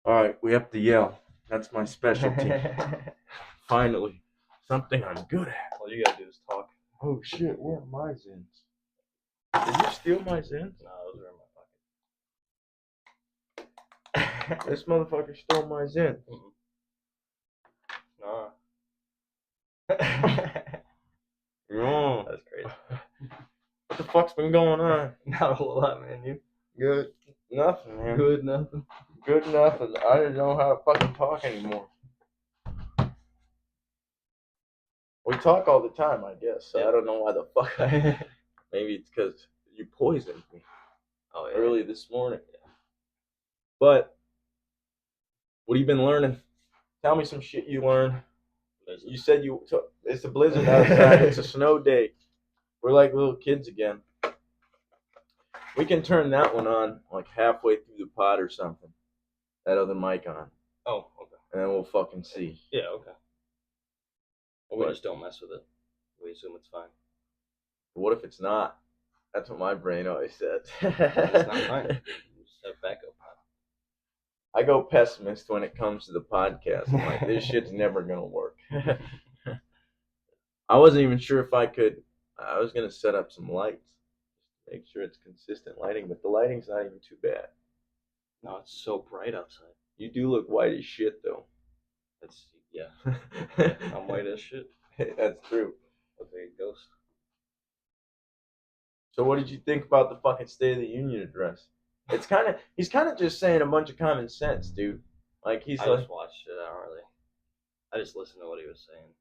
Alright, we have to yell. That's my specialty. Finally. Something I'm good at. All you gotta do is talk. Oh shit, where are my zins? Did you steal my zins? No, those are in my pocket. This motherfucker stole my zins. Nah. Oh, That's crazy. what the fuck's been going on? Not a whole lot, man. You? Good. Nothing, man. Good, nothing. Good nothing. I didn't know how to fucking talk anymore. We talk all the time, I guess. So yeah. I don't know why the fuck Maybe it's because you poisoned me. Oh, yeah. Early this morning. Yeah. But, what have you been learning? Tell me some shit you learned. You said it's a blizzard outside. It's a snow day. We're like little kids again. We can turn that one on like halfway through the pod or something. That other mic on. Oh, okay. And then we'll fucking see. Yeah, okay. Or we just don't mess with it. We assume it's fine. What if it's not? That's what my brain always says. It's not fine. You just have backup pod. I go pessimist when it comes to the podcast. I'm like, this shit's never gonna work. I wasn't even sure if I could. I was gonna set up some lights, make sure it's consistent lighting, but the lighting's not even too bad. No, it's so bright outside. You do look white as shit, though. That's yeah. I'm white as shit. That's true. Look like a ghost. So, what did you think about the fucking State of the Union address? He's kind of just saying a bunch of common sense, dude. Like I just watched it. I just listened to what he was saying.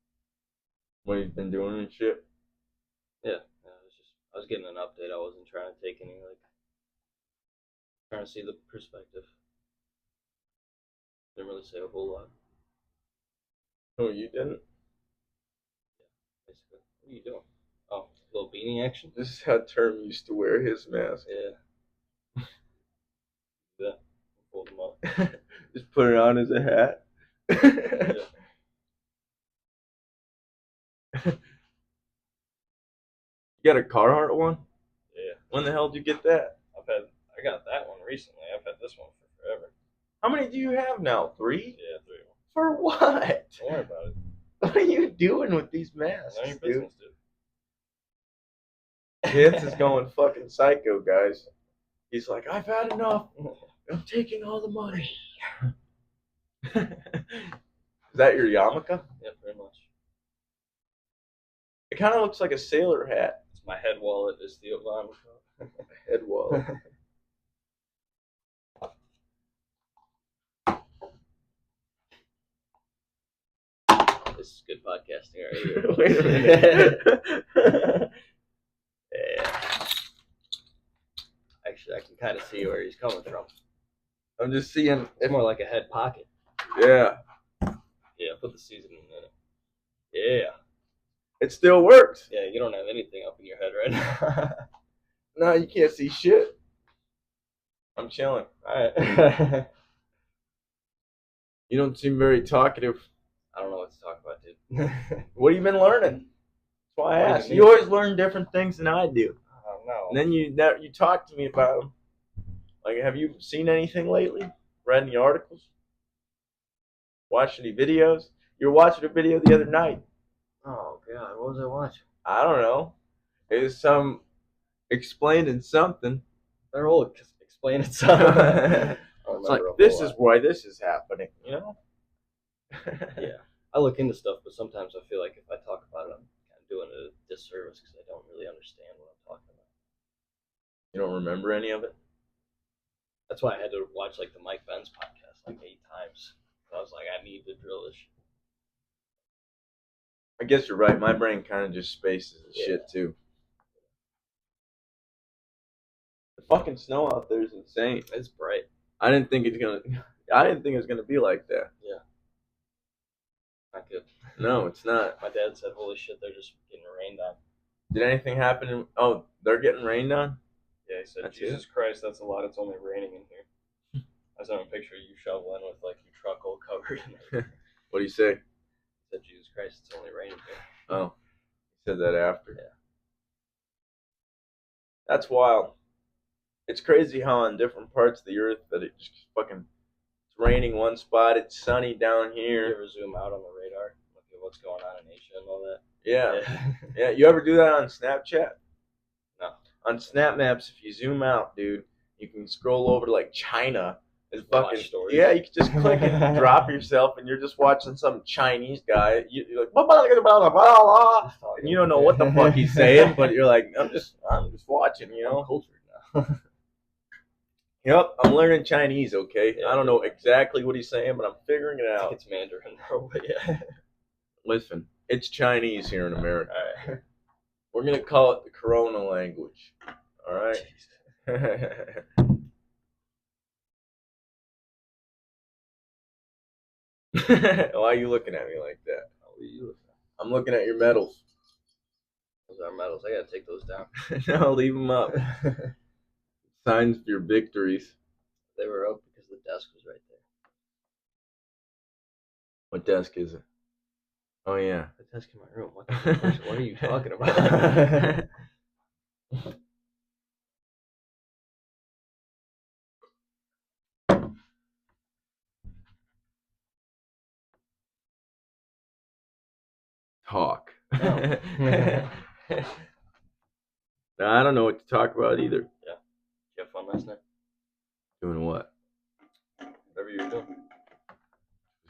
What he's been doing and shit. Yeah, I was getting an update. I wasn't trying to take any trying to see the perspective. Didn't really say a whole lot. Oh, you didn't? Yeah, basically. What are you doing? Oh, a little beanie action? This is how Term used to wear his mask. Yeah. Yeah. Fold them up. Just put it on as a hat. Yeah. You got a Carhartt one? Yeah. When the hell did you get that? I got that one recently. I've had this one for forever. How many do you have now? 3? Yeah, 3 of them. For what? Don't worry about it. What are you doing with these masks, None of your business, dude. Chance is going fucking psycho, guys. He's like, I've had enough. I'm taking all the money. Is that your yarmulke? Yeah, pretty much. It kind of looks like a sailor hat. It's my head wallet. Is the yarmulke. Head wallet. This is good podcasting right here. Wait a minute. Yeah. Actually, I can kind of see where he's coming from. I'm just seeing. It's more like a head pocket. Yeah. Yeah, put the seasoning in it. Yeah. It still works. Yeah, you don't have anything up in your head right now. No, you can't see shit. I'm chilling. Alright. You don't seem very talkative. I don't know what to talk about, dude. What have you been learning? That's why I asked. You always learn different things than I do. Oh, no. And then you talk to me about them. Like, have you seen anything lately? Read any articles? Watched any videos? You were watching a video the other night. Oh, God. What was I watching? I don't know. It was some explaining something. They're all explaining something. It's like, this is why this is happening, you know? Yeah. I look into stuff, but sometimes I feel like if I talk about it, I'm kind of doing it a disservice because I don't really understand what I'm talking about. You don't remember any of it? That's why I had to watch like the Mike Benz podcast like 8 times. I was like, I need to drill this shit. I guess you're right. My brain kind of just spaces and shit too. The fucking snow out there is insane. It's bright. I didn't think it was gonna be like that. Yeah. Not good. No, it's not. My dad said, "Holy shit, they're just getting rained on." Did anything happen? Oh, they're getting rained on? Yeah, he said, Jesus Christ, that's a lot. It's only raining in here. I sent him a picture of you shoveling with like your truck all covered in it. What do you say? He said, Jesus Christ, it's only raining here. Oh, he said that after. Yeah. That's wild. It's crazy how on different parts of the earth that it just fucking It's raining one spot. It's sunny down You here. ever zoom out on the radar, look at what's going on in Asia and all that? Yeah. Yeah. You ever do that on Snapchat? No. On Snap Maps, if you zoom out, dude, you can scroll over to like China. And Watch fucking stories. yeah, you can just click and drop yourself, and you're just watching some Chinese guy. You're like, blah, blah, blah, blah, blah, and you don't know what the fuck he's saying, but you're like, I'm just watching, you know. I'm cultured now. Yep, I'm learning Chinese. Okay, I don't know exactly what he's saying, but I'm figuring it I think out. it's Mandarin though, but yeah. Listen, it's Chinese here in America. All right. We're gonna call it the Corona language. All right. Why are you looking at me like that? What are you looking at? I'm looking at your medals. Those are medals. I gotta take those down. No, leave them up. Signs of your victories. They were up because the desk was right there. What desk is it? Oh yeah. The desk in my room. What are you talking about? Talk. No. I don't know what to talk about either. Yeah. Did you have fun last night? Doing what? Whatever you were doing.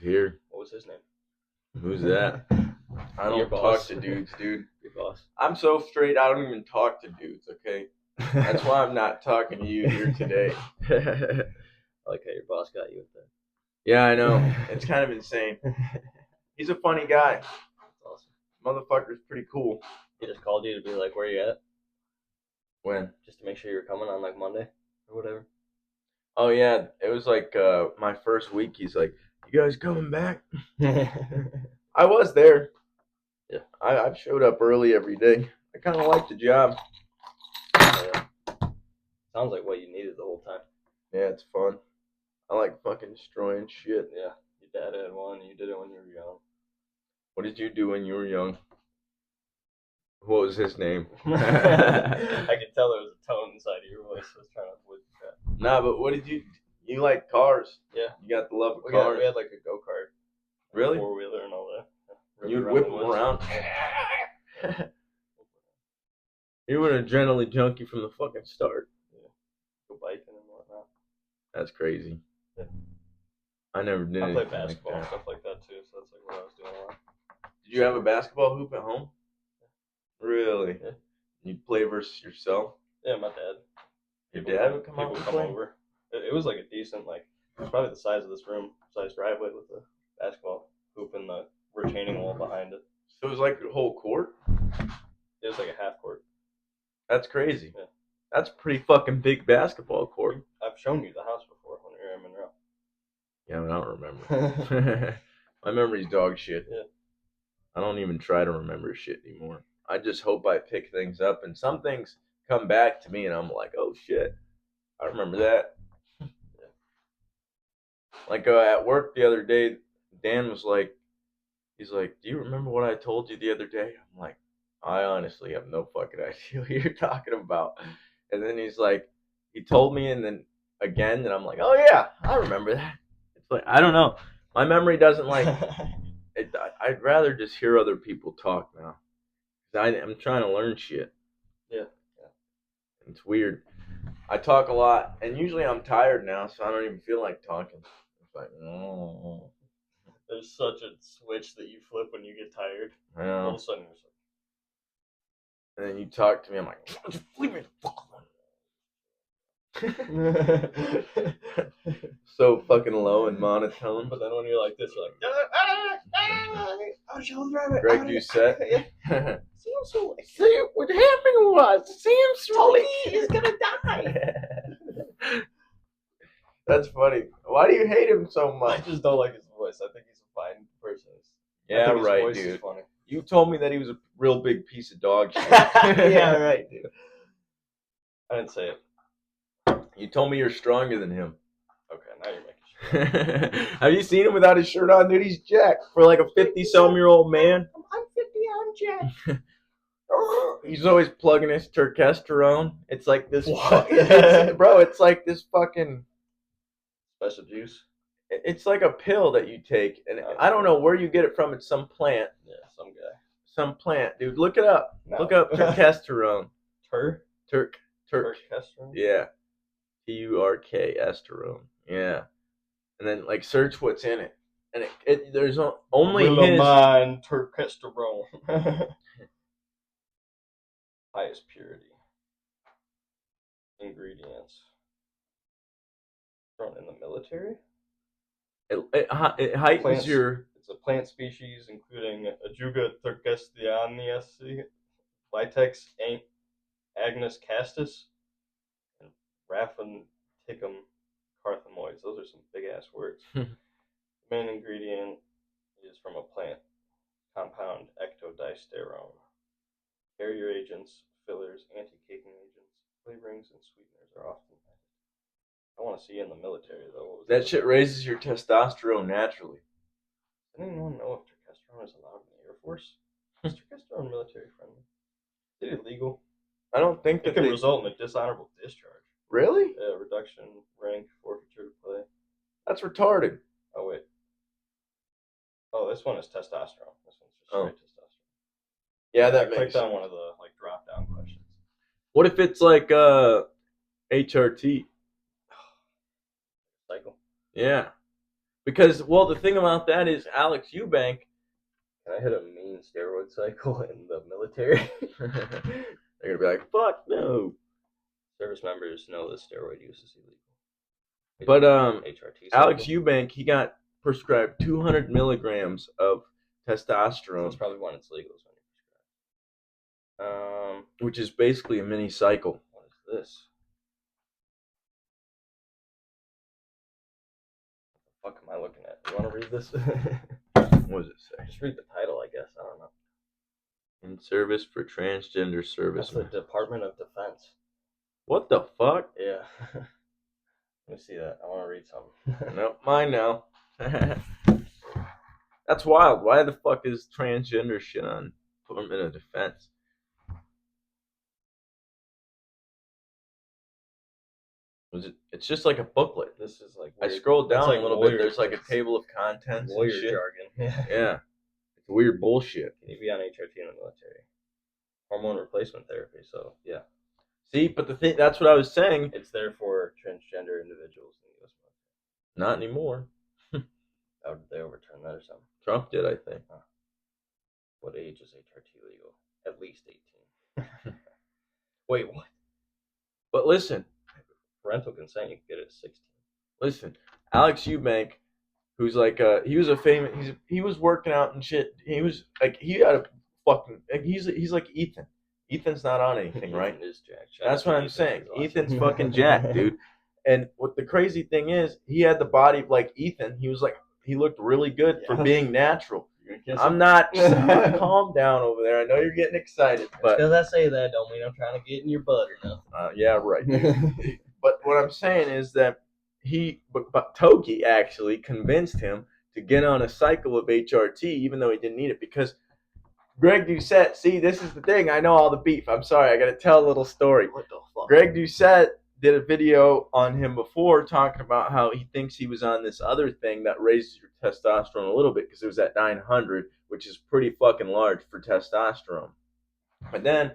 Here. What was his name? Who's that? I Your don't boss. talk to dudes, dude. Your boss. I'm so straight, I don't even talk to dudes, okay? That's why I'm not talking to you here today. I like how your boss got you with that. Yeah, I know. It's kind of insane. He's a funny guy. That's awesome. Motherfucker's pretty cool. He just called you to be like, where you at? When? Just to make sure you were coming on like Monday or whatever. Oh, yeah. It was like my first week. He's like, you guys coming back? I was there. Yeah. I showed up early every day. I kind of liked the job. Yeah. Sounds like what you needed the whole time. Yeah, it's fun. I like fucking destroying shit. Yeah. Your dad had one, and you did it when you were young. What did you do when you were young? What was his name? I could tell there was a tone inside of your voice. I was trying to avoid that. Nah, but what did you like cars? Yeah. You got the love of cars? We had like a go-kart. Really? 4-wheeler and all that. You'd whip them around. You were an adrenaline junkie from the fucking start. Yeah. Go biking and whatnot. That's crazy. Yeah. I never did. I play anything basketball and like that. stuff like that too, so that's like what I was doing a lot. Did you have a basketball hoop at home? Really? Yeah. You'd play versus yourself? Yeah, my dad. Your dad would come out People and come play? over. It was like a decent, like, it was probably the size of this room, size driveway with the basketball hoop and the retaining wall behind it. So it was like a whole court? It was like a half court. That's crazy. Yeah. That's a pretty fucking big basketball court. I've shown you the house before when we were in Monroe. Yeah, I don't remember. My memory's dog shit. Yeah. I don't even try to remember shit anymore. I just hope I pick things up, and some things come back to me, and I'm like, oh shit, I remember that. Yeah. Like at work the other day, Dan was like, he's like, do you remember what I told you the other day? I'm like, I honestly have no fucking idea what you're talking about. And then he's like, he told me, and then again, and I'm like, oh yeah, I remember that. It's like, I don't know. My memory doesn't like it. I'd rather just hear other people talk now. I'm trying to learn shit. Yeah. It's weird. I talk a lot, and usually I'm tired now, so I don't even feel like talking. It's like, oh. There's such a switch that you flip when you get tired. I All of know. a sudden, you're just And then you talk to me, I'm like, just leave me the fuck alone. So fucking low and monotone. But then when you're like this, you're like, Greg Doucette. Seems so like, See, what happened was, Sam Tony is gonna die. That's funny. Why do you hate him so I much? just don't like his voice. I think he's a fine person. I Yeah, think his right, voice is dude. funny. You told me that he was a real big piece of dog shit. Yeah, right, dude. I didn't say it. You told me you're stronger than him. Okay, now you're making sure. Have you seen him without his shirt on, dude? He's jacked for like a 50-some-year-old man. I'm 50, I'm jacked. He's always plugging his testosterone. It's like this, What? bro. It's like this fucking. Special juice. It's like a pill that you take, and Okay. I don't know where you get it from. It's some plant. Yeah, some guy. Some plant, dude. Look it up. No. Look up turkesterone. Turk. Turkesterone. Yeah. Turk esterone. Yeah. And then like search what's in it, and there's only his. Mine turkesterone. Highest purity. Ingredients. Thrown in the military. It heightens Plants. your. It's a plant species including Ajuga turkestianiaceae, Vitex agnus castus, and Raphanticum carthamoides. Those are some big ass words. The main ingredient is from a plant compound ectodisterone. Carrier agents, fillers, anti-caking agents, flavorings, and sweeteners are often added. I want to see in the military though. That shit raises your testosterone naturally. Does anyone know if turkesterone is allowed in the Air Force? Is turkesterone military friendly? Is it illegal? I don't think It can result in a dishonorable discharge. Really? Yeah, reduction, rank, forfeiture to play. That's retarded. Oh wait. Oh, this one is testosterone. This one's just straight testosterone. Yeah, I clicked on one of the like drop down questions. What if it's like HRT? Cycle. Yeah. Because the thing about that is Alex Eubank. Can I hit a mean steroid cycle in the military? They're gonna be like, fuck no. Service members know that steroid use is illegal. But HRT Alex Eubank, he got prescribed 200 milligrams of testosterone. That's probably when it's legal. Is when you're prescribed. Which is basically a mini cycle. What is this? What the fuck am I looking at? You want to read this? What does it say? Just read the title, I guess. I don't know. In service for transgender service. That's the Department of Defense. What the fuck? Yeah. Let me see that. I want to read something. Nope, mine now. That's wild. Why the fuck is transgender shit on Department of Defense? It's just like a booklet. This is like weird. I scrolled down like a little bit. There's like a table of contents. Lawyer and shit. jargon. Yeah. It's weird bullshit. Can you be on HRT in the military? Hormone replacement therapy. So yeah. See, but the thing, that's what I was saying. It's there for transgender individuals in the U.S. military. Not anymore. How did they overturn that or something? Trump did, I think. Huh. What age is HRT legal? At least 18. Wait, what? But listen. Parental consent, you can get it at 16. Listen, Alex Eubank, who's like, he was a famous, he was working out and shit. He was like, he had a fucking, like, he's like Ethan. Ethan's not on anything, right? Ethan is jacked. That's what I'm saying. Ethan's fucking jacked, dude. And what the crazy thing is, he had the body like Ethan. He was like, he looked really good for being natural. I'm not. Calm down over there. I know you're getting excited, but because I say that don't mean I'm trying to get in your butt or nothing. Yeah, right. But what I'm saying is that but Toki actually convinced him to get on a cycle of HRT, even though he didn't need it, because Greg Doucette. See, this is the thing. I know all the beef. I'm sorry. I got to tell a little story. What the fuck? Greg Doucette did a video on him before talking about how he thinks he was on this other thing that raises your testosterone a little bit because it was at 900, which is pretty fucking large for testosterone. But then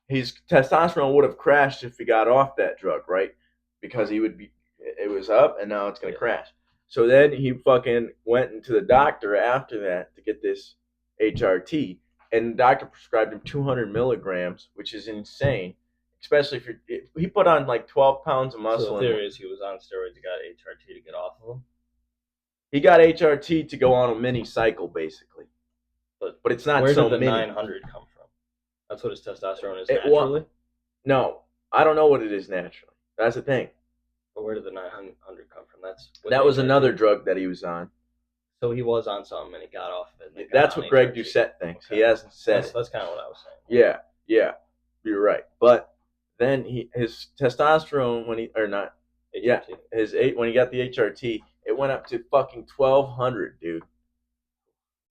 his testosterone would have crashed if he got off that drug, right? Because it was up and now it's going to crash. So then he fucking went into the doctor after that to get this HRT, and the doctor prescribed him 200 milligrams, which is insane. Especially if he put on like 12 pounds of muscle. So the theory is he was on steroids. He got HRT to get off of them. He got HRT to go on a mini cycle, basically. But it's not so many. Where did the 900 come from? That's what his testosterone is naturally? No, I don't know what it is naturally. That's the thing. But where did the 900 come from? That was another drug that he was on. So he was on something and he got off of it. That's what Greg Doucette thinks. Okay. He hasn't said it. That's kind of what I was saying. Yeah, you're right. But then his testosterone when he got the HRT, it went up to fucking 1200, dude.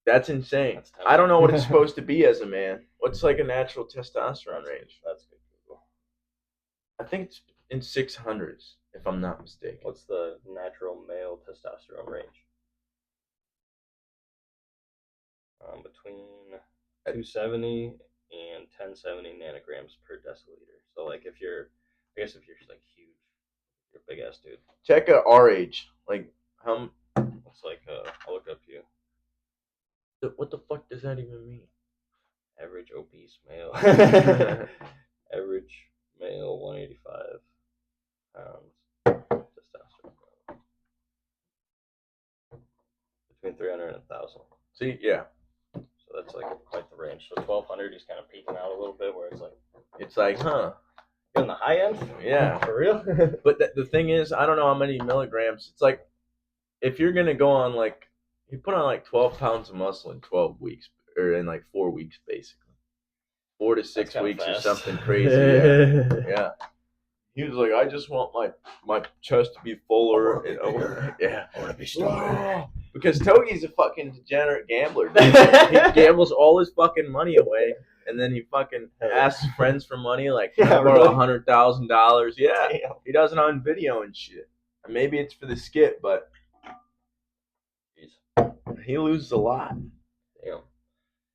That's insane. I don't know what it's supposed to be as a man. What's like a natural testosterone range? That's good Google. I think it's in 600s, if I'm not mistaken. What's the natural male testosterone between 270 and 1070 nanograms per deciliter. So like if you're, I guess if you're like huge, you're a big ass dude. Check at our age. Like, It's like I'll look up you. what the fuck does that even mean? Average obese male. Average male 185 pounds. Testosterone. Between 300 and 1,000. See, yeah. So that's like quite the range. So 1,200, he's kind of peaking out a little bit, where it's like, huh? You're on the high end? Yeah. For real? But the thing is, I don't know how many milligrams. It's like, if you're going to go on, like, you put on like 12 pounds of muscle in 12 weeks, or in like 4 weeks, basically. 4 to 6 weeks or something crazy. Yeah. He was like, I just want my chest to be fuller. Yeah. I want to be stronger. Because Togi's a fucking degenerate gambler. Dude. He gambles all his fucking money away, and then he fucking asks friends for money, like, borrow $100,000. Yeah. Damn. He does it on video and shit. And maybe it's for the skit, but he loses a lot. Damn.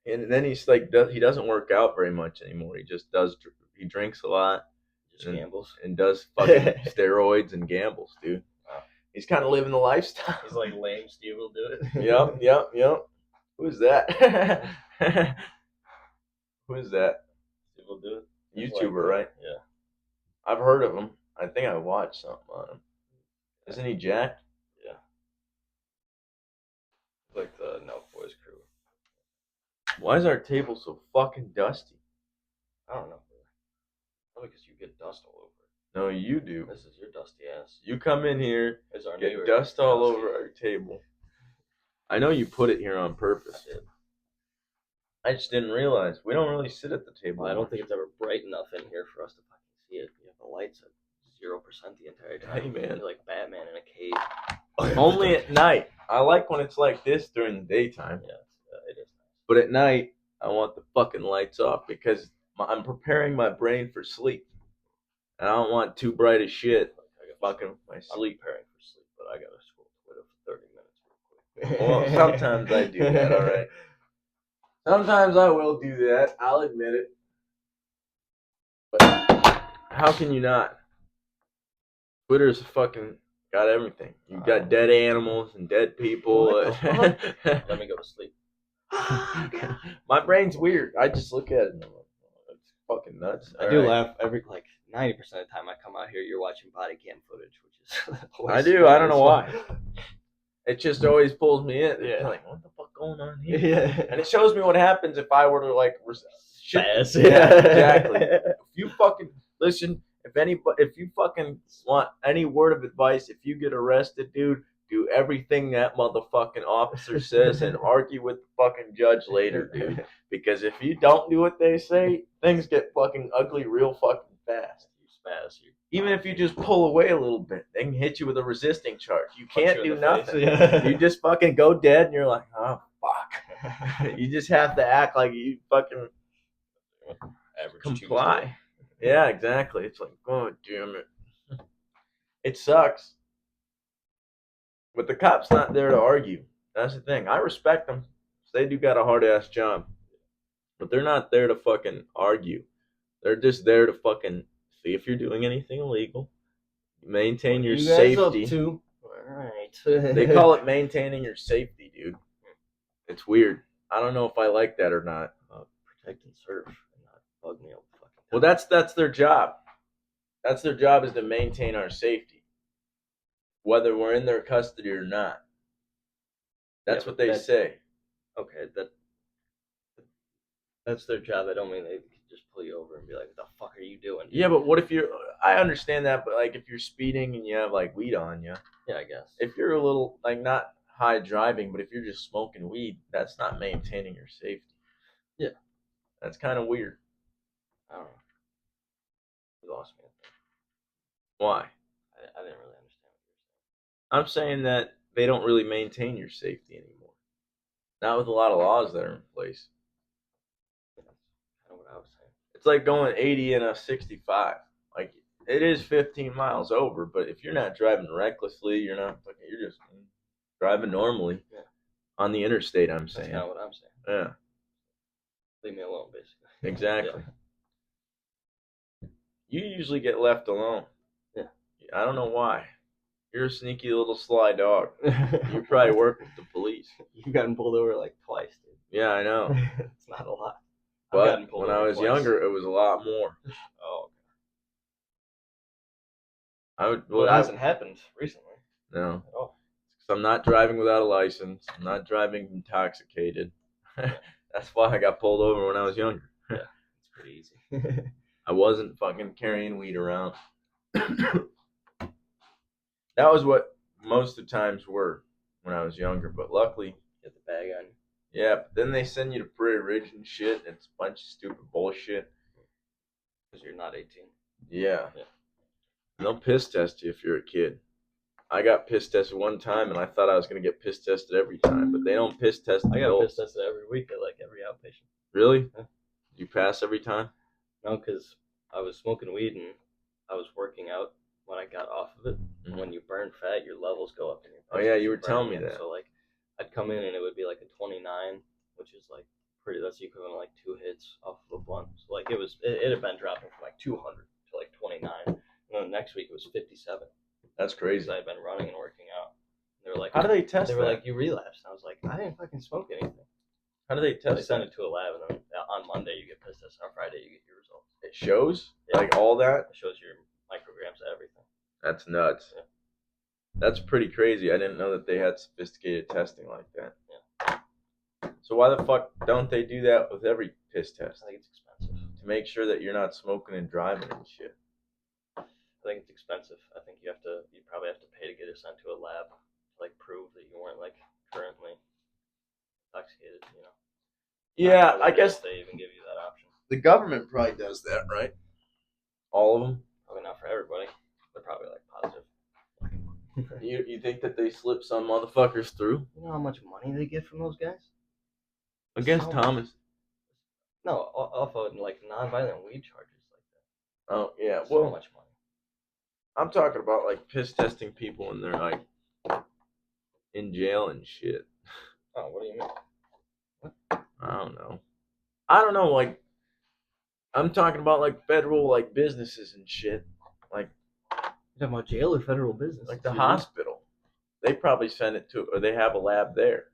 And then he's like, he doesn't work out very much anymore. He just does. He drinks a lot, just gambles, and does fucking steroids and gambles, dude. Wow. He's kind of living the lifestyle. He's like lame Steve will do it. Yep. Who's that? Who is that? Steve will do it. YouTuber, right? Yeah. I've heard of him. I think I watched something on him. Isn't he jacked? Yeah. Like the No Boys crew. Why is our table so fucking dusty? I don't know. Probably because you get dust all over it. No, you do. This is your dusty ass. You come in here, get dust all over our table. I know you put it here on purpose. I just didn't realize. We don't really sit at the table. Well, I don't think it's ever bright enough in here for us to fucking see it. You have the lights at 0% the entire time. Hey, man. You're like Batman in a cave. Only at night. I like when it's like this during the daytime. Yeah, it is nice. But at night, I want the fucking lights off because I'm preparing my brain for sleep. And I don't want too bright as shit. Fucking my sleep. I'm preparing for sleep, but I gotta scroll Twitter for 30 minutes real quick. Well, sometimes I do that, alright. Sometimes I will do that. I'll admit it. But how can you not? Twitter's fucking got everything. You got dead animals and dead people. Let me go to sleep. My brain's weird. I just look at it and I'm like, oh, it's fucking nuts. I do laugh every 90% of the time I come out here. You're watching body cam footage, which is I do. I don't know why. It just always pulls me in. Yeah. Like, what the fuck going on here? Yeah. And it shows me what happens if I were to like shit. Yeah, exactly. If you fucking listen, if you fucking want any word of advice, if you get arrested, dude, do everything that motherfucking officer says and argue with the fucking judge later, dude. Because if you don't do what they say, things get fucking ugly real fucking fast. You spaz. Even if you just pull away a little bit, they can hit you with a resisting charge. You can't do nothing. Yeah. You just fucking go dead and you're like, oh, fuck. You just have to act like you fucking Average comply. Tuesday. Yeah, exactly. It's like, God damn it. It sucks. But the cop's not there to argue. That's the thing. I respect them. They do got a hard-ass job. But they're not there to fucking argue. They're just there to fucking see if you're doing anything illegal. Maintain your safety. Alright. They call it maintaining your safety, dude. It's weird. I don't know if I like that or not. Protect and serve and not bug me all the fucking time. Well, that's their job. That's their job, is to maintain our safety, whether we're in their custody or not. That's what they say. Okay, that's their job. I don't mean they can just pull you over and be like, "What the fuck are you doing?" Yeah, but what if you're? I understand that, but like if you're speeding and you have like weed on you. Yeah, I guess. If you're a little like not high driving, but if you're just smoking weed, that's not maintaining your safety. Yeah, that's kind of weird. I don't know. You lost me. Why? I didn't really understand what you were saying. I'm saying that they don't really maintain your safety anymore. Not with a lot of laws that are in place. That's kind of what I was saying. It's like going 80 in a 65. Like, it is 15 miles over, but if you're not driving recklessly, you're just driving normally on the interstate, I'm saying. That's kind of what I'm saying. Yeah. Leave me alone, basically. Exactly. You usually get left alone. Yeah. I don't know why. You're a sneaky little sly dog. You probably work with the police. You've gotten pulled over like twice, dude. Yeah, I know. It's not a lot. But when I was younger, it was a lot more. Oh, Well, it hasn't happened recently. No. At all. So I'm not driving without a license. I'm not driving intoxicated. That's why I got pulled over when I was younger. Yeah, it's pretty easy. I wasn't fucking carrying weed around. That was what most of the times were when I was younger. But luckily, Get the bag on you. yeah. But then they send you to Prairie Ridge and shit. And it's a bunch of stupid bullshit. Because you're not 18. Yeah. And they'll piss test you if you're a kid. I got piss tested one time, and I thought I was gonna get piss tested every time, but they don't piss test I got adults. piss tested every week at like every outpatient. Really? Yeah. Did you pass every time? No, because I was smoking weed and I was working out when I got off of it. Mm-hmm. And when you burn fat, your levels go up in your. Oh yeah, you were telling me that. So like, I'd come in and it would be like a 29, which is like pretty. That's the equivalent of like 2 hits off of a blunt. So like it had been dropping from like 200 to like 29, and then the next week it was 57. That's crazy. I'd been running and working out. And they were like, how do they test They were that? like, you relapsed. And I was like, I didn't fucking smoke anything. How do they test They send it to a lab, and then on Monday you get piss test, and on Friday you get your results. It shows? Yeah. Like all that? It shows your micrograms of everything. That's nuts. Yeah. That's pretty crazy. I didn't know that they had sophisticated testing like that. Yeah. So why the fuck don't they do that with every piss test? I think it's expensive. To make sure that you're not smoking and driving and shit. I think it's expensive. I think you probably have to pay to get it sent to a lab to like prove that you weren't like currently intoxicated, you know. Yeah, I guess they even give you that option. the government probably does that, right? All of them? Probably not for everybody. They're probably like positive. You think that they slip some motherfuckers through? You know how much money they get from those guys? Against So Thomas? No, off of like non-violent weed charges like that. Oh yeah, So well, much money. I'm talking about like piss testing people and they're like in jail and shit. Oh, what do you mean? I don't know. Like, I'm talking about like federal like businesses and shit. Like, You're talking about jail or federal business? like the hospital. They probably send it to, or they have a lab there.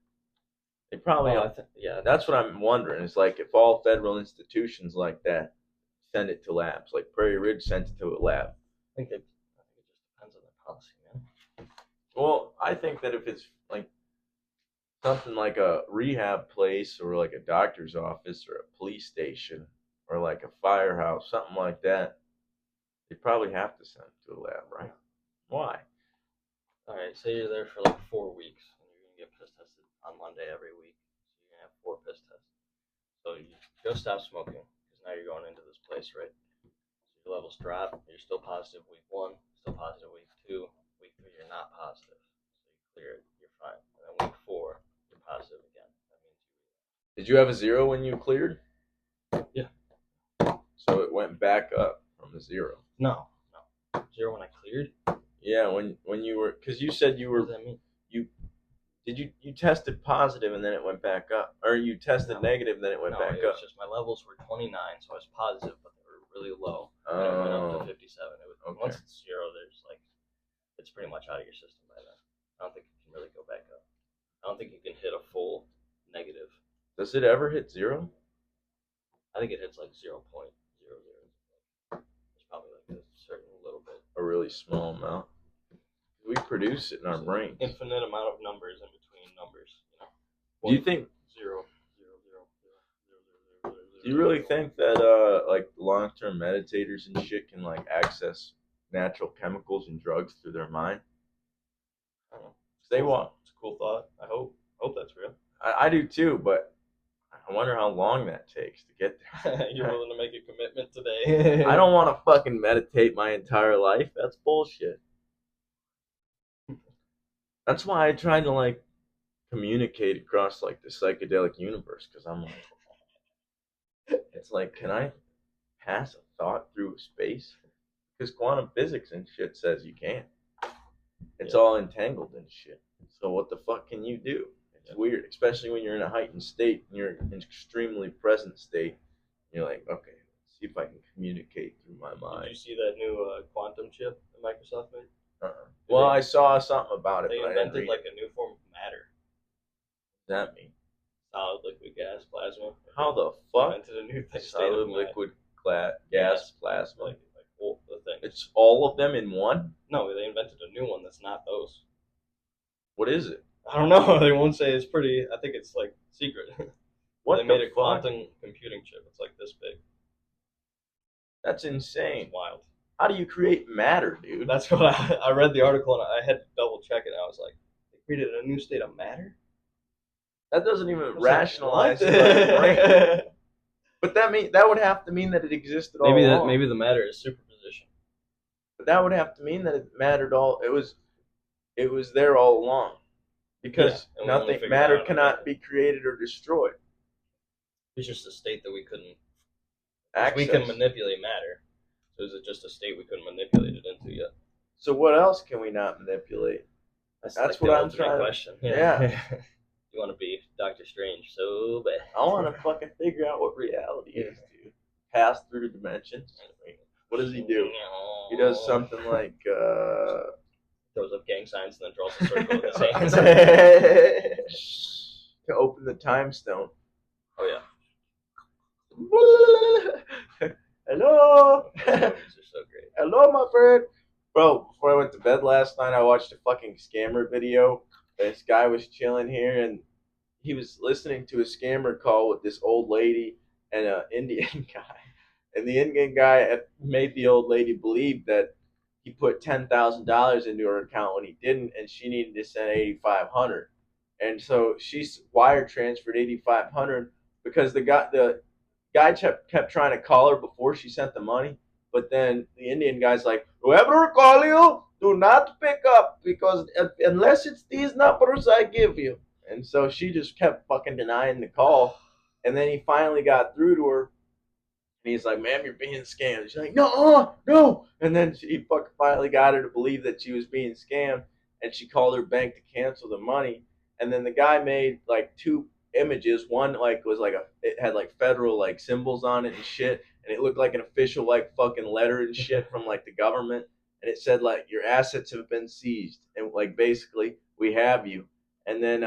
They probably. Yeah. That's what I'm wondering. Is like if all federal institutions like that send it to labs, like Prairie Ridge sent it to a lab. I think it just depends on their policy, man. Well, I think that if it's like something like a rehab place or like a doctor's office or a police station or like a firehouse, something like that, they probably have to send it to a lab, right? Why? All right, say you're there for like 4 weeks and you're gonna get piss tested on Monday every week. So you're gonna have 4 piss tests. So you just stop smoking because now you're going into this place, right? So your levels drop. You're still positive week 1, still positive week 2. Week 3, you're not positive. So you clear it, you're fine. And then week 4, you're positive again. That means you relapsed. Did you have a 0 when you cleared? Yeah. So it went back up from the 0. No. 0 when I cleared. Yeah, when you were, because you said you were. What does that mean? You tested positive and then it went back up, or you tested negative and then it went back it up? was just my levels were 29, so I was positive, but they were really low. Oh. And it went up to 57. Okay. Once it's 0, there's like it's pretty much out of your system by then. I don't think it can really go back up. I don't think you can hit a full negative. Does it ever hit 0? I think it hits like 0.00. It's probably like a certain little bit. A really small amount. We produce it in our brains. Infinite amount of numbers in between numbers. You know. Do you think? 0, 0, 0, 0, 0, 0, 0, 0, 0, 0. Do you really think that like long-term meditators and shit can like access natural chemicals and drugs through their mind? I don't know. They want. It's a cool thought. I hope that's real. I do too, but I wonder how long that takes to get there. You're willing to make a commitment today? I don't want to fucking meditate my entire life. That's bullshit. That's why I try to like communicate across like the psychedelic universe, because I'm like, it's like, can I pass a thought through space? Because quantum physics and shit says you can't. It's all entangled and shit. So what the fuck can you do? It's weird, especially when you're in a heightened state and you're in an extremely present state. You're like, okay, let's see if I can communicate through my Did you mind. see that new quantum chip that Microsoft made? Well, I saw something about it, They but I didn't invented read like a new form of matter. What does that mean? Solid, liquid, gas, plasma. How the They fuck? invented a new thing. Solid, liquid, gas, plasma. Like all the things. It's all of them in one? No, they invented a new one that's not those. What is it? I don't know. They won't say. It's pretty. I think it's like secret. What They the made a fuck? quantum computing chip. It's like this big. That's insane. It's wild. How do you create matter, dude? That's what I read the article and I had to double check it. And I was like, they created a new state of matter. That doesn't even was rationalize like, it by the brain. what? But that would have to mean that it existed all along. Maybe the matter is superposition. But that would have to mean that it mattered all. It was there all along, because Yeah, and we only nothing figured matter it out cannot later. be created or destroyed. It's just a state that we couldn't. Access. We can manipulate matter. So is it just a state we couldn't manipulate it into yet? So what else can we not manipulate? That's like what the I'm ultimate trying to. question. Yeah. You want to be Doctor Strange so bad. I want to fucking figure out what reality is, dude. Pass through dimensions. What does he do? He does something like throws up gang signs and then draws a circle with his hands. to open the time stone. Oh yeah. Hello. Those movies are so great. Hello, my friend. Bro, before I went to bed last night, I watched a fucking scammer video. This guy was chilling here, and he was listening to a scammer call with this old lady and an Indian guy. And the Indian guy had made the old lady believe that he put $10,000 into her account when he didn't, and she needed to send 8,500. And so she wire transferred 8,500 because the guy kept trying to call her before she sent the money. But then the Indian guy's like, whoever call you, do not pick up, because unless it's these numbers I give you. And so she just kept fucking denying the call. And then he finally got through to her. And he's like, ma'am, you're being scammed. She's like, no, no. And then he fucking finally got her to believe that she was being scammed. And she called her bank to cancel the money. And then the guy made like two images. One like was like it had like federal like symbols on it and shit. And it looked like an official like fucking letter and shit from like the government. And it said like, your assets have been seized. And like basically, we have you. And then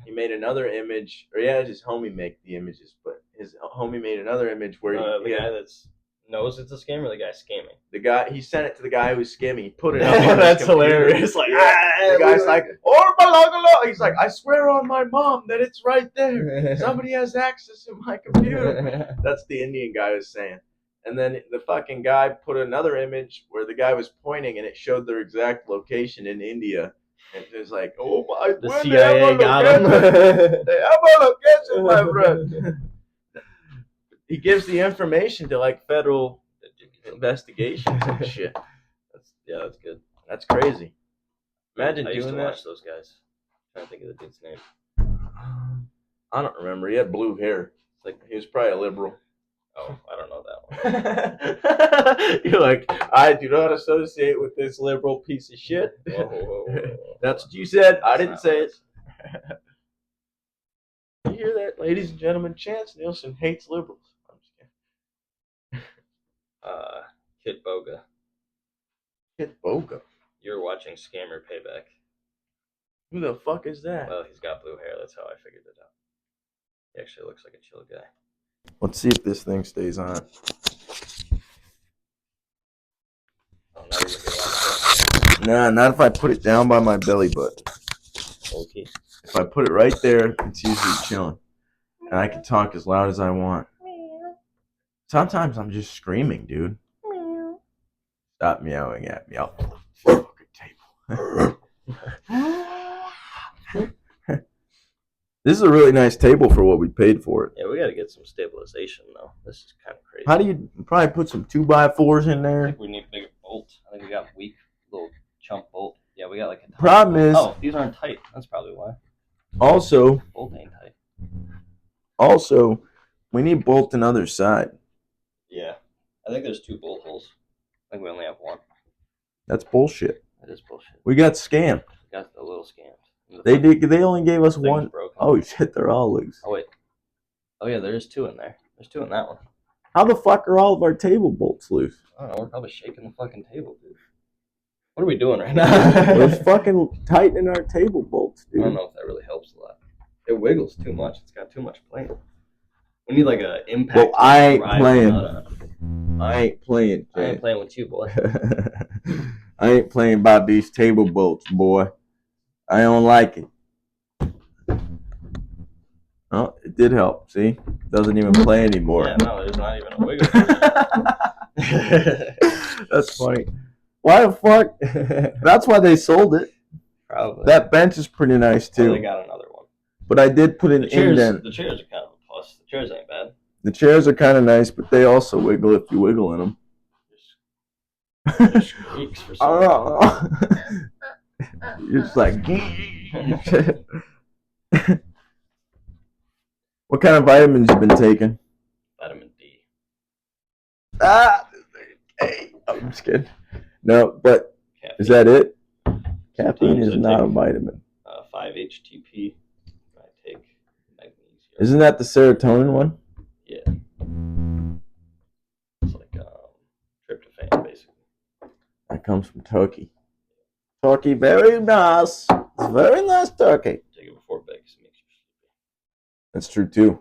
he made another image, or yeah, his homie make the images, but his homie made another image where the guy that's knows it's a scam or the guy scamming? He sent it to the guy who was scamming. He put it up on That's his computer. hilarious. Like, the guy's like, oh, Balaclava. He's like, I swear on my mom that it's right there. Somebody has access to my computer. That's the Indian guy was saying. And then the fucking guy put another image where the guy was pointing, and it showed their exact location in India. And it was like, oh my, the CIA got him. They have a location, my friend. He gives the information to like federal investigations and shit. That's good. That's crazy. Imagine I used doing to that. Watch those guys. I'm trying to think of the dude's name. I don't remember. He had blue hair. It's like he was probably a liberal. Oh, I don't know that one. You're like, I do not associate with this liberal piece of shit. Whoa. That's what you said. I didn't say it. You hear that, ladies and gentlemen? Chance Nielsen hates liberals. I'm just kidding. Kid Boga. Kid Boga. You're watching Scammer Payback. Who the fuck is that? Well, he's got blue hair. That's how I figured it out. He actually looks like a chill guy. Let's see if this thing stays on. Oh, now you're looking at Nah, not if I put it down by my belly button. Okay. If I put it right there, it's usually chilling. And I can talk as loud as I want. Sometimes I'm just screaming, dude. Stop meowing at me. I'll fucking table. This is a really nice table for what we paid for it. Yeah, we got to get some stabilization, though. This is kind of crazy. How do you probably put some 2x4s in there? I think we need a bigger bolt. I think we got weak little chunk bolt. Yeah, we got like a tight problem is... Oh, these aren't tight. That's probably why. Also... Bolt ain't tight. Also, we need bolt on the other side. Yeah. I think there's 2 bolt holes. I think we only have 1. That's bullshit. That is bullshit. We got scammed. We got a little scammed. They did. They only gave us thing's one. broken. Oh shit, they're all loose. Oh wait. Oh yeah, there's 2 in there. There's 2 in that one. How the fuck are all of our table bolts loose? I don't know. We're probably shaking the fucking table, dude. What are we doing right now? We're fucking tightening our table bolts, dude. I don't know if that really helps a lot. It wiggles too much. It's got too much play. We need like a impact. Well, I ain't playing. I ain't playing with you, boy. I ain't playing by these table bolts, boy. I don't like it. Oh, it did help. See, doesn't even play anymore. Yeah, no, there's not even a wiggle. That's funny. Why the fuck? That's why they sold it. Probably. That bench is pretty nice too. They got another one. But I did put an indent. The chairs are kind of a plus. The chairs ain't bad. The chairs are kind of nice, but they also wiggle if you wiggle in them. Just squeaks for some reason. You're just like. What kind of vitamins you been taking? Vitamin D. Hey, I'm just kidding. No, but Caffeine. Is that it? Caffeine Sometimes is I not take, a vitamin. 5-HTP. I take magnesium. Isn't that the serotonin one? Yeah. It's like tryptophan, basically. That comes from Turkey. Turkey, very nice. It's very nice turkey. Take it before bed because it makes you sleepy. That's true too.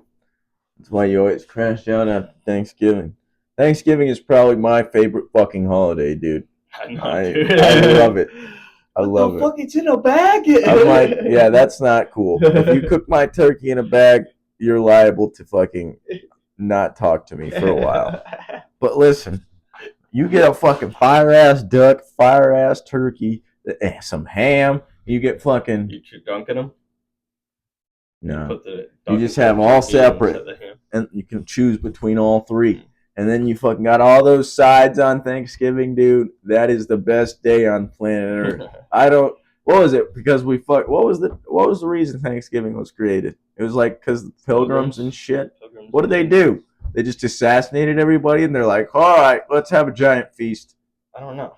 That's why you always crash out after Thanksgiving. Thanksgiving is probably my favorite fucking holiday, dude. I know, I dude. love it. I love it. What the fuck? It's in a bag? I'm like, yeah, that's not cool. If you cook my turkey in a bag, you're liable to fucking not talk to me for a while. But listen, you get a fucking fire-ass duck, fire-ass turkey, some ham, you get fucking... You dunking them? No. You just have all separate, and you can choose between all three. And then you fucking got all those sides on Thanksgiving, dude. That is the best day on planet Earth. What was it? Because what was the reason Thanksgiving was created? It was like because pilgrims and shit. What did they do? They just assassinated everybody, and they're like, all right, let's have a giant feast. I don't know.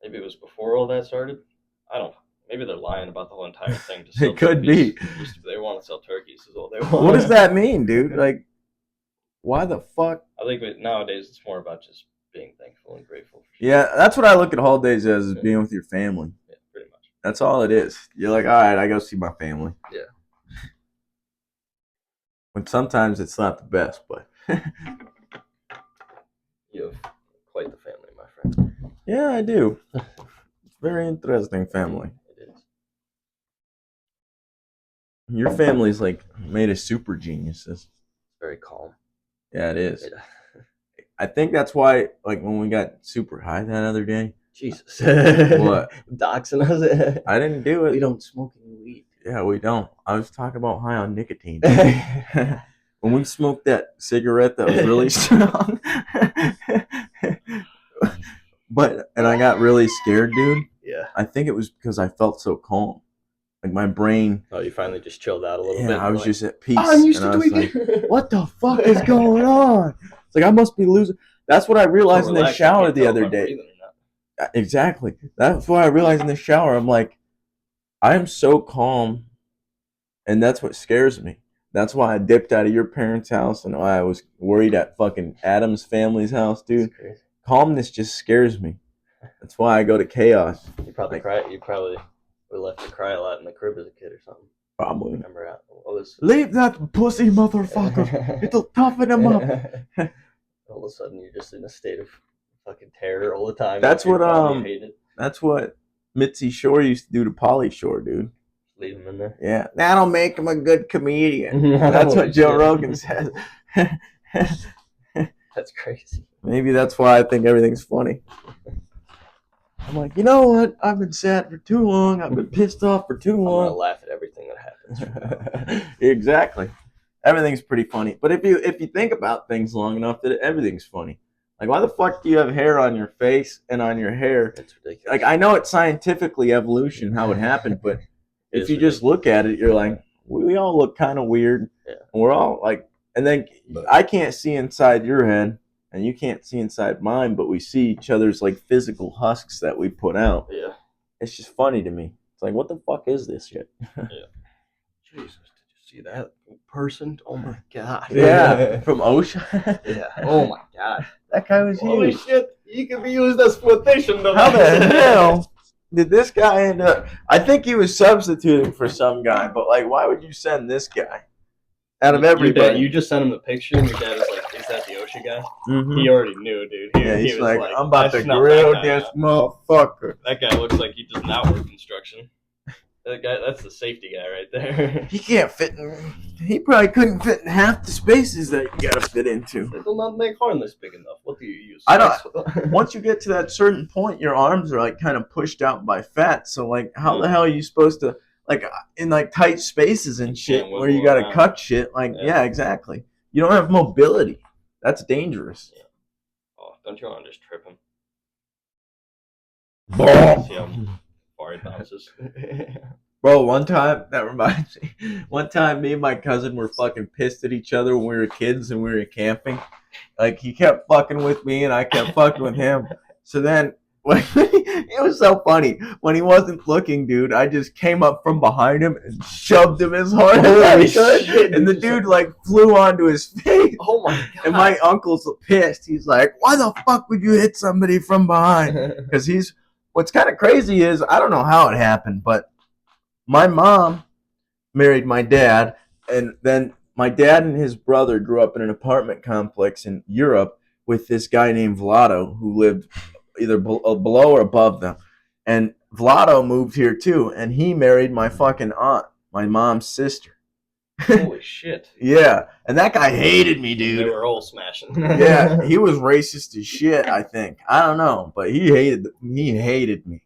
Maybe it was before all that started. I don't know. Maybe they're lying about the whole entire thing. To sell It could turkeys. be. They want to sell turkeys is all they want. What does that mean, dude? Like, why the fuck? I think nowadays it's more about just being thankful and grateful. Yeah, that's what I look at holidays as, is being with your family. Yeah, pretty much. That's all it is. You're like, all right, I go see my family. Yeah. But sometimes it's not the best, but. You have quite the family, my friend. Yeah, I do. It's a very interesting family. It is. Your family's like made of super geniuses. Very calm. Yeah, it is. Yeah. I think that's why, like, when we got super high that other day. Jesus. What? Doxing us. I didn't do it. We don't smoke any weed. Yeah, we don't. I was talking about high on nicotine. When we smoked that cigarette that was really strong. And I got really scared, dude. Yeah. I think it was because I felt so calm. Like my brain. Oh, you finally just chilled out a little bit. Yeah, I was just at peace. I'm used and to doing it. What the fuck is going on? It's like I must be losing. That's what I realized in the shower the other day. Exactly. That's why I realized in the shower. I'm like, I am so calm, and that's what scares me. That's why I dipped out of your parents' house, and I was worried at fucking Adam's family's house, dude. Calmness just scares me. That's why I go to chaos. You probably cry. You probably were left to cry a lot in the crib as a kid or something. Probably. Remember what was? Leave that pussy motherfucker. It'll toughen him up. All of a sudden, you're just in a state of fucking terror all the time. That's what Mitzi Shore used to do to Pauly Shore, dude. Leave him in there. Yeah, that'll make him a good comedian. That's what Joe Rogan says. That's crazy. Maybe that's why I think everything's funny. I'm like, you know what? I've been sad for too long. I've been pissed off for too long. I'm gonna laugh at everything that happens. Exactly. Everything's pretty funny. But if you think about things long enough, that everything's funny. Like, why the fuck do you have hair on your face and on your hair? It's ridiculous. Like, I know it's scientifically evolution how it happened, but if you just look at it, you're like, we all look kind of weird. Yeah. And we're all like, and then I can't see inside your head, and you can't see inside mine, but we see each other's like physical husks that we put out. Yeah. It's just funny to me. It's like, what the fuck is this shit? Jesus, did you see that person? Oh my god. Yeah, from OSHA. Yeah. Oh my god. That guy was Holy huge. shit! He could be used as flotation device. How the hell did this guy end up? I think he was substituting for some guy, but like, why would you send this guy out of Your everybody? dad, you just sent him the picture, and your dad is like, "Is that the OSHA guy?" Mhm. He already knew, dude. Yeah, He he's was like, I'm about "I to smell grill that guy this out." motherfucker. That guy looks like he does not work construction. That guy, that's the safety guy right there. He can't fit in. He probably couldn't fit in half the spaces that you gotta fit into. They will not make harness big enough. What do you use? I don't. Once you get to that certain point, your arms are like kind of pushed out by fat. So like, how the hell are you supposed to like in like tight spaces and shit where you gotta cut shit? Like, yeah, exactly. You don't have mobility. That's dangerous. Yeah. Oh, don't you want to just trip him? See how far he bounces. Bro, one time, that reminds me, one time me and my cousin were fucking pissed at each other when we were kids and we were camping. Like, he kept fucking with me and I kept fucking with him. So then, it was so funny. When he wasn't looking, dude, I just came up from behind him and shoved him as hard as I could. And the dude, like, flew onto his face. Oh my god. And my uncle's pissed. He's like, why the fuck would you hit somebody from behind? Because what's kind of crazy is, I don't know how it happened, but my mom married my dad, and then my dad and his brother grew up in an apartment complex in Europe with this guy named Vlado who lived either below or above them. And Vlado moved here too, and he married my fucking aunt, my mom's sister. Holy shit. Yeah, and that guy hated me, dude. They were all smashing. Yeah, he was racist as shit, I think. I don't know, but he hated me.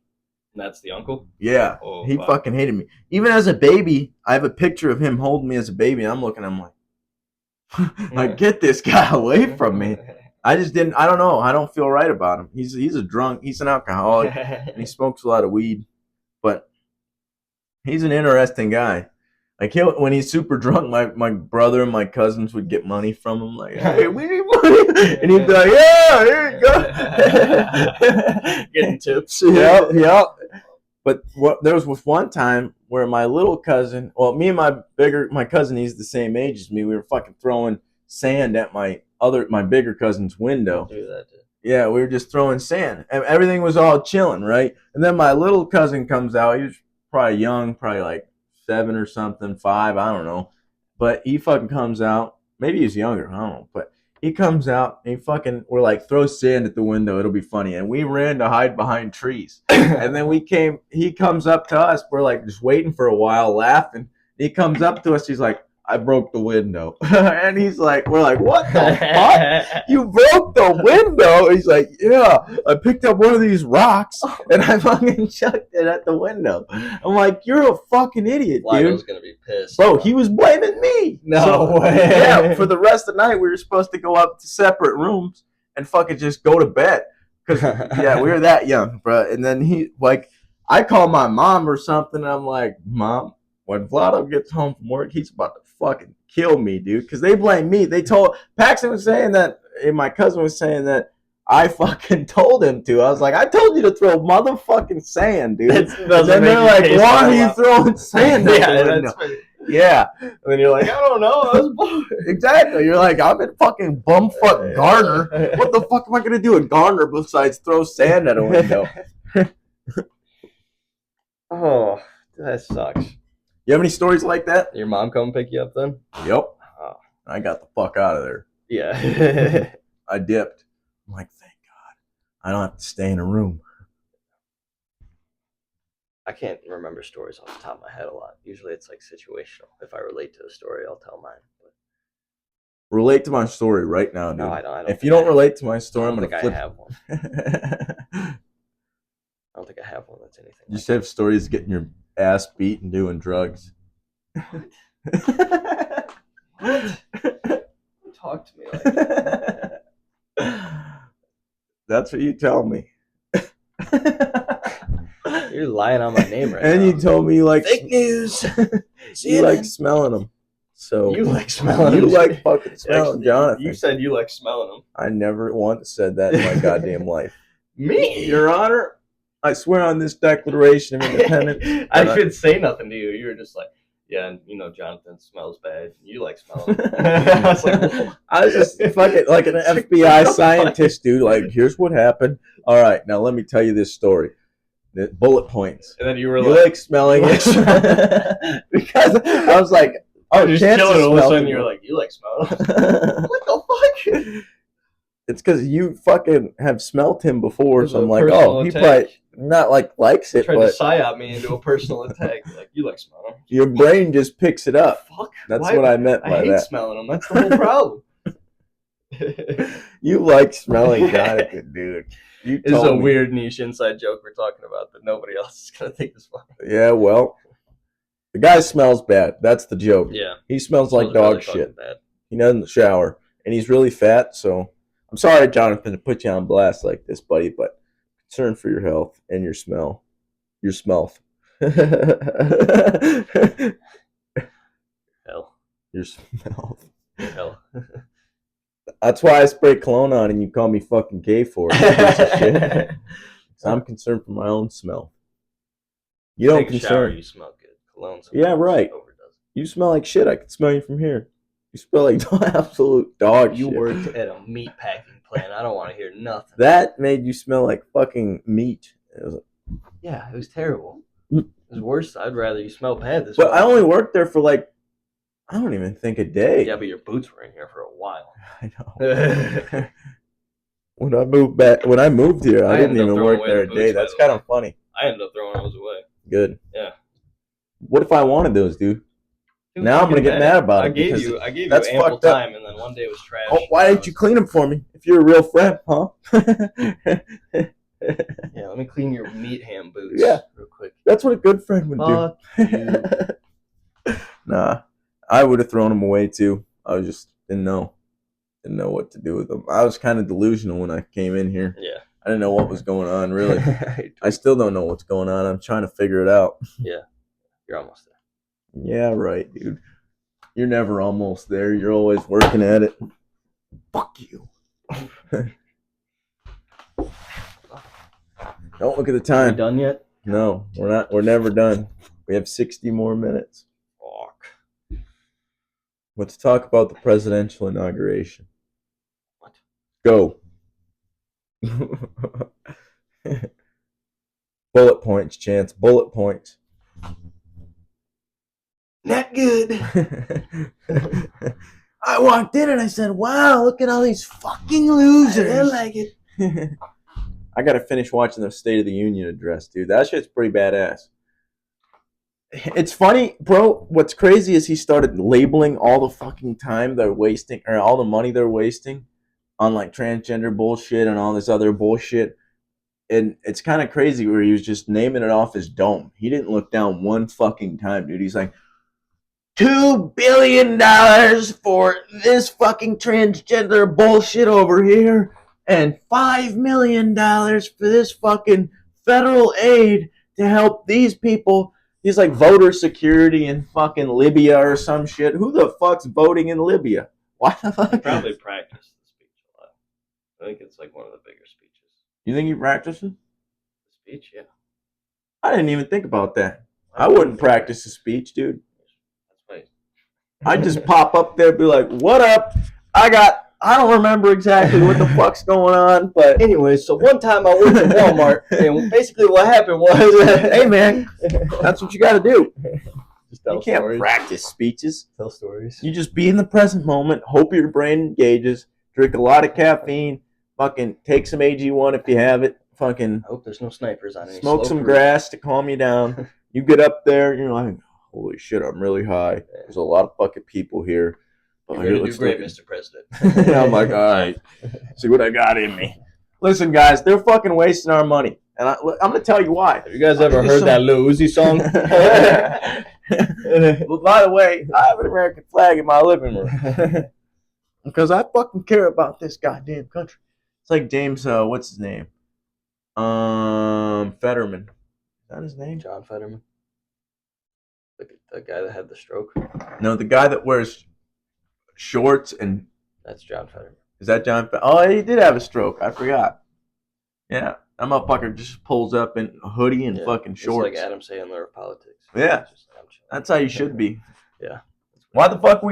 That's the uncle? Yeah, he fucking hated me. Even as a baby, I have a picture of him holding me as a baby, and I'm looking at him like, like, get this guy away from me. I just didn't, I don't know. I don't feel right about him. He's a drunk. He's an alcoholic, and he smokes a lot of weed. But he's an interesting guy. Like, when he's super drunk, my brother and my cousins would get money from him. Like, hey, we need money. And he'd be like, yeah, here you go. Getting tips. Yep. But there was one time where my little cousin, well, me and my cousin, he's the same age as me. We were fucking throwing sand at my bigger cousin's window. Do that. Yeah, we were just throwing sand, and everything was all chilling, right? And then my little cousin comes out. He was probably young, probably like 7 or something, 5, I don't know. But he fucking comes out. Maybe he's younger, I don't know. But he comes out and we're like, throw sand at the window, it'll be funny. And we ran to hide behind trees. And then he comes up to us. We're like just waiting for a while, laughing. He comes up to us, he's like, I broke the window. And we're like, what the fuck? You broke the window? He's like, yeah, I picked up one of these rocks and I fucking chucked it at the window. I'm like, you're a fucking idiot, dude. Vlado's gonna be pissed. Bro, he was blaming me. No way. Yeah, for the rest of the night, we were supposed to go up to separate rooms and fucking just go to bed. Because, yeah, we were that young, bro. And then I call my mom or something, and I'm like, Mom, when Vlado gets home from work, he's about to fucking kill me, dude. Because they blame me. Paxton was saying that, and my cousin was saying that I fucking told him to. I was like, I told you to throw motherfucking sand, dude. And then they're like, why are you throwing sand at the window? Yeah. And then you're like, I don't know. Exactly. You're like, I'm in fucking bumfuck Garner. What the fuck am I going to do in Garner besides throw sand at a window? Oh, that sucks. You have any stories like that? Your mom come pick you up then? Yep. Oh. I got the fuck out of there. Yeah. I dipped. I'm like, thank God. I don't have to stay in a room. I can't remember stories off the top of my head a lot. Usually it's like situational. If I relate to a story, I'll tell mine. But... Relate to my story right now, dude. No, I don't. If you don't relate to my story, I'm going to flip. I have one. I don't think I have one that's anything. You just have stories getting your ass beat and doing drugs. What? Talk to me like that. That's what you tell me. You're lying on my name right now. And you told me you like fake news. You like smelling them. So you like smelling them. You like fucking smelling Jonathan. You said you like smelling them. I never once said that in my goddamn life. Me? Your Honor, I swear on this Declaration of Independence. I didn't say nothing to you. You were just like, yeah, and Jonathan smells bad. You like smelling. I was like, whoa. I was just fucking like an FBI scientist, dude. Like, here's what happened. All right, now let me tell you this story. The bullet points. And then you were like smelling it because I was like, oh, just chilling. All of a sudden, you're like, you like smelling. What the fuck? It's because you fucking have smelt him before, so I'm like, oh, he attack. probably not like likes it, tried but to psyop me into a personal attack. Like, you like smelling. your brain just picks it up. Fuck. That's what I meant by I hate that. smelling them. That's the whole problem. You like smelling Jonathan, dude. It's a weird niche inside joke we're talking about that nobody else is gonna think is funny. Yeah, well, the guy smells bad. That's the joke. Yeah, he smells like dog really shit. bad. He doesn't shower, and he's really fat. So I'm sorry, Jonathan, to put you on blast like this, buddy, but concern for your health and your smell. Your smell. Hell. Your smell. Hell. That's why I spray cologne on and you call me fucking gay for it. So I'm concerned for my own smell. You don't concern. Shower, you smell good. Cologne. Yeah, right. Overdoes. You smell like shit. I can smell you from here. You smell like absolute dog shit. You worked at a meat packing plant. I don't want to hear nothing. That made you smell like fucking meat. It was it was terrible. It was worse. I'd rather you smell bad this But I only worked there for like, I don't even think a day. Yeah, but your boots were in here for a while. I know. When I moved here, I didn't even work there a day. That's kind of funny. I ended up throwing those away. Good. Yeah. What if I wanted those, dude? Now I'm gonna get mad about it. I gave you ample time, and then one day it was trash. Oh, why didn't you clean them for me? If you're a real friend, huh? Yeah, let me clean your meat ham boots. Yeah, real quick. That's what a good friend would do. Nah, I would have thrown them away too. I just didn't know what to do with them. I was kind of delusional when I came in here. Yeah, I didn't know what was going on. Really, I still don't know what's going on. I'm trying to figure it out. Yeah, you're almost there. Yeah, right, dude. You're never almost there. You're always working at it. Fuck you. Don't look at the time. Are we done yet? No, we're not. We're never done. We have 60 more minutes. Fuck. Let's talk about the presidential inauguration. What? Go. Bullet points, Chance. Bullet points. Not good. I walked in and I said, wow, look at all these fucking losers. I like it. I gotta finish watching the State of the Union address, dude. That shit's pretty badass. It's funny, bro. What's crazy is he started labeling all the fucking time they're wasting, or all the money they're wasting on like transgender bullshit and all this other bullshit. And it's kind of crazy where he was just naming it off his dome. He didn't look down one fucking time, dude. He's like, $2 billion for this fucking transgender bullshit over here, and $5 million for this fucking federal aid to help these people. He's like voter security in fucking Libya or some shit. Who the fuck's voting in Libya? Why the fuck? He probably practiced the speech a lot. I think it's like one of the bigger speeches. You think he practices? The speech, yeah. I didn't even think about that. I wouldn't practice a speech, dude. I'd just pop up there and be like, what up? I don't remember exactly what the fuck's going on, but anyway, so one time I went to Walmart, and basically what happened was, hey man, that's what you gotta do. Just tell you can't stories. Practice speeches. Tell stories. You just be in the present moment, hope your brain engages, drink a lot of caffeine, fucking take some AG1 if you have it, fucking I hope there's no snipers on any smoke some grass to calm you down. You get up there, you're like, holy shit, I'm really high. There's a lot of fucking people here. You're going to do great, Mr. President. I'm like, all right, see what I got in me. Listen, guys, they're fucking wasting our money. And I'm going to tell you why. Have you guys ever heard that Lil Uzi song? Well, by the way, I have an American flag in my living room. Because I fucking care about this goddamn country. It's like James, what's his name? Fetterman. Is that his name? John Fetterman. The guy that had the stroke? No, the guy that wears shorts and... That's John Fetterman. Is that John? Oh, he did have a stroke. I forgot. Yeah. That motherfucker just pulls up in a hoodie and fucking shorts. It's like Adam Sandler of politics. Yeah. Just like, That's how you should be. Yeah. Why the fuck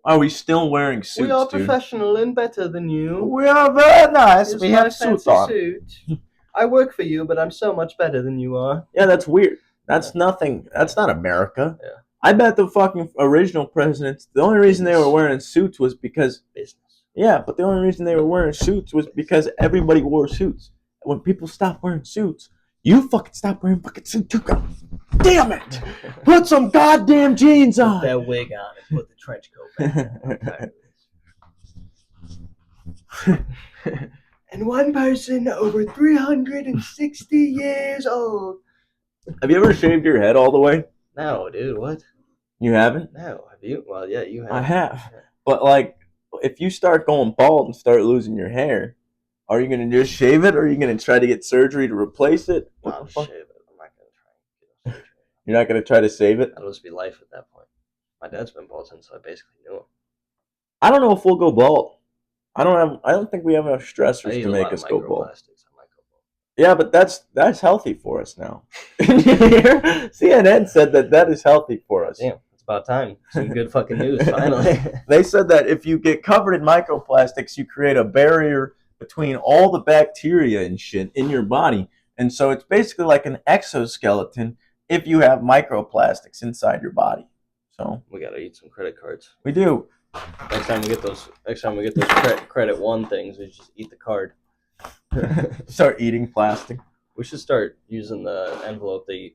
are we still wearing suits, we are dude? professional and better than you. We are very nice. Here's we my have suits fancy on. suit. I work for you, but I'm so much better than you are. Yeah, that's weird. That's nothing. That's not America. Yeah. I bet the fucking original presidents, the only reason they were wearing suits was because business. Yeah, but the only reason they were wearing suits was because everybody wore suits. When people stopped wearing suits, you fucking stopped wearing fucking suits too. Damn it! Put some goddamn jeans on. Put that wig on and put the trench coat back on. And one person over 360 years old. Have you ever shaved your head all the way? No, dude, what? You haven't? No, have you? Well, yeah, you have. I have. But, like, if you start going bald and start losing your hair, are you going to just shave it, or are you going to try to get surgery to replace it? I'll shave it. I'm not going to try and get surgery. You're not going to try to save it? That'll just be life at that point. My dad's been bald since I basically knew him. I don't know if we'll go bald. I don't think we have enough stressors to make us go bald. Yeah, but that's healthy for us now. CNN said that is healthy for us. Damn, it's about time. Some good fucking news, finally. They said that if you get covered in microplastics, you create a barrier between all the bacteria and shit in your body. And so it's basically like an exoskeleton if you have microplastics inside your body. So we gotta eat some credit cards. We do. Next time we get those credit one things, we just eat the card. Start eating plastic. We should start using the envelope that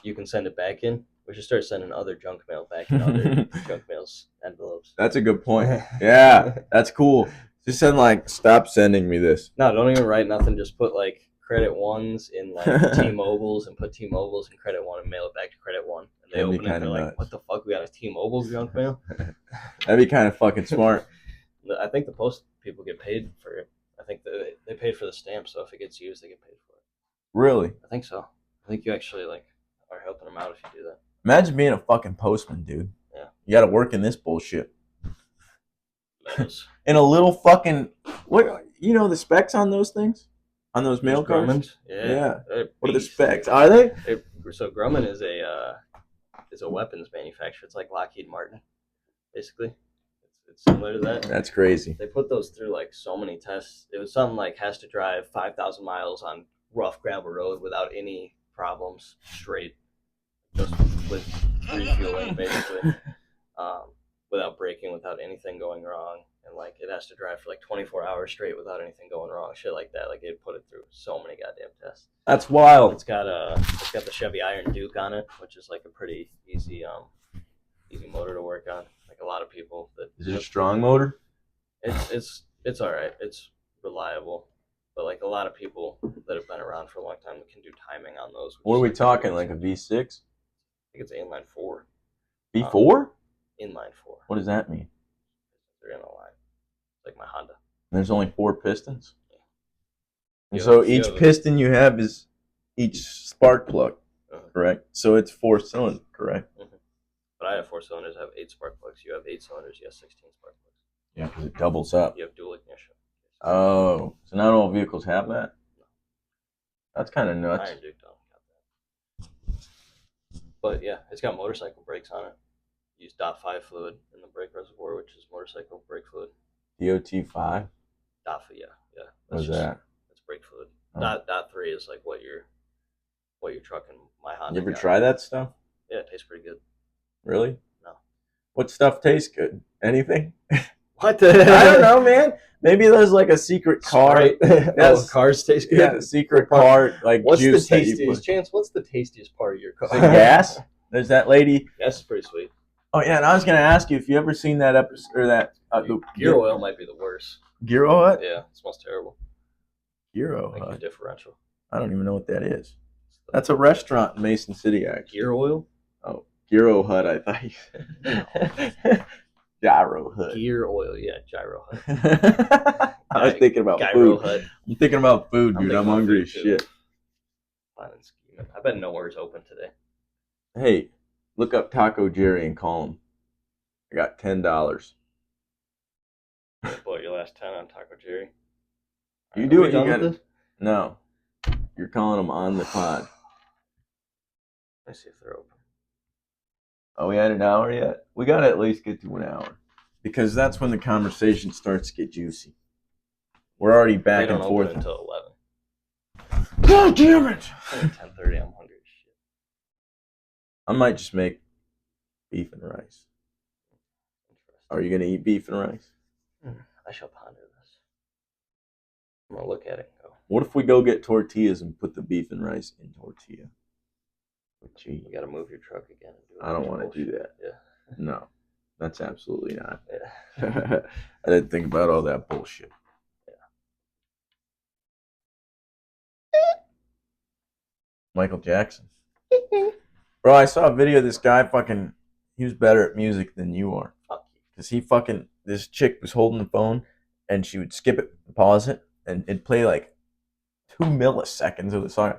you can send it back in. We should start sending other junk mail back in other junk mail's envelopes. That's a good point. Yeah, that's cool. Just send stop sending me this. No, don't even write nothing. Just put credit ones in T-Mobiles and put T-Mobiles in credit one and mail it back to credit one. And they open it and they're like, what the fuck? We got a T-Mobile junk mail? That'd be kind of fucking smart. I think the post people get paid for it. I think they paid for the stamp, so if it gets used, they get paid for it. Really? I think so. I think you actually are helping them out if you do that. Imagine being a fucking postman, dude. Yeah. You got to work in this bullshit. Letters. In a little fucking the specs on those things, on those mail cards. Yeah. What are the specs? Are they? So Grumman is a weapons manufacturer. It's like Lockheed Martin, basically. It's similar to that. That's crazy. They put those through so many tests. It was something like has to drive 5,000 miles on rough gravel road without any problems, straight, just with refueling basically, without braking, without anything going wrong, and it has to drive for 24 hours straight without anything going wrong, shit like that. It put it through so many goddamn tests. That's wild. It's got the Chevy Iron Duke on it, which is a pretty easy motor to work on. A lot of people that is it a strong motor? It's all right. It's reliable, but a lot of people that have been around for a long time can do timing on those. What are we talking? Like a V6? I think it's inline 4. V4? Inline 4. What does that mean? They're in a line. Like my Honda. And there's only 4 pistons. Yeah. And so each piston you have is each spark plug, correct? So it's 4 cylinders, correct? Mm-hmm. But I have 4 cylinders. I have 8 spark plugs. You have 8 cylinders. You have 16 spark plugs. Yeah, because it doubles up. You have dual ignition. Oh, so not all vehicles have that? No. That's kind of nuts. Iron Duke don't have that. But yeah, it's got motorcycle brakes on it. Use .5 fluid in the brake reservoir, which is motorcycle brake fluid. DOT5? Yeah. What's that? That's brake fluid. Oh. .3 is what your truck and my Honda. You ever try that stuff? Yeah, it tastes pretty good. Really? No. What stuff tastes good? Anything? What? I don't know, man. Maybe there's a secret car. Yes. Cars taste good. Yeah, a secret car what's juice. The tastiest Chance? What's the tastiest part of your car? The gas. There's that lady. Gas is pretty sweet. Oh yeah, and I was gonna ask you if you ever seen that episode or that the gear oil might be the worst. Gear oil? Yeah, it smells terrible. Gear oil. Like the differential. I don't even know what that is. That's a restaurant in Mason City, actually. Gear oil? Oh, Gyro Hut, I thought you said. Gyro Hut. Gear oil, yeah, Gyro Hut. I was thinking about Gyro food. Hut. I'm thinking about food, dude. I'm hungry as shit. I bet nowhere's open today. Hey, look up Taco Jerry and call him. I got $10. What, your last 10 on Taco Jerry? You do what you got. No. You're calling them on the pod. Let's see if they're open. Oh, we had an hour yet? We got to at least get to an hour. Because that's when the conversation starts to get juicy. We're already back and forth. They don't open until 11. God damn it! 10:30, I'm hungry as shit. I might just make beef and rice. Are you going to eat beef and rice? I shall ponder this. I'm going to look at it and go. What if we go get tortillas and put the beef and rice in tortilla? You got to move your truck again. And do I don't want to do that. Yeah. No, that's absolutely not. Yeah. I didn't think about all that bullshit. Michael Jackson. Bro, I saw a video of this guy fucking, he was better at music than you are. Because he fucking, this chick was holding the phone and she would skip it, pause it, and it'd play like 2 milliseconds of the song.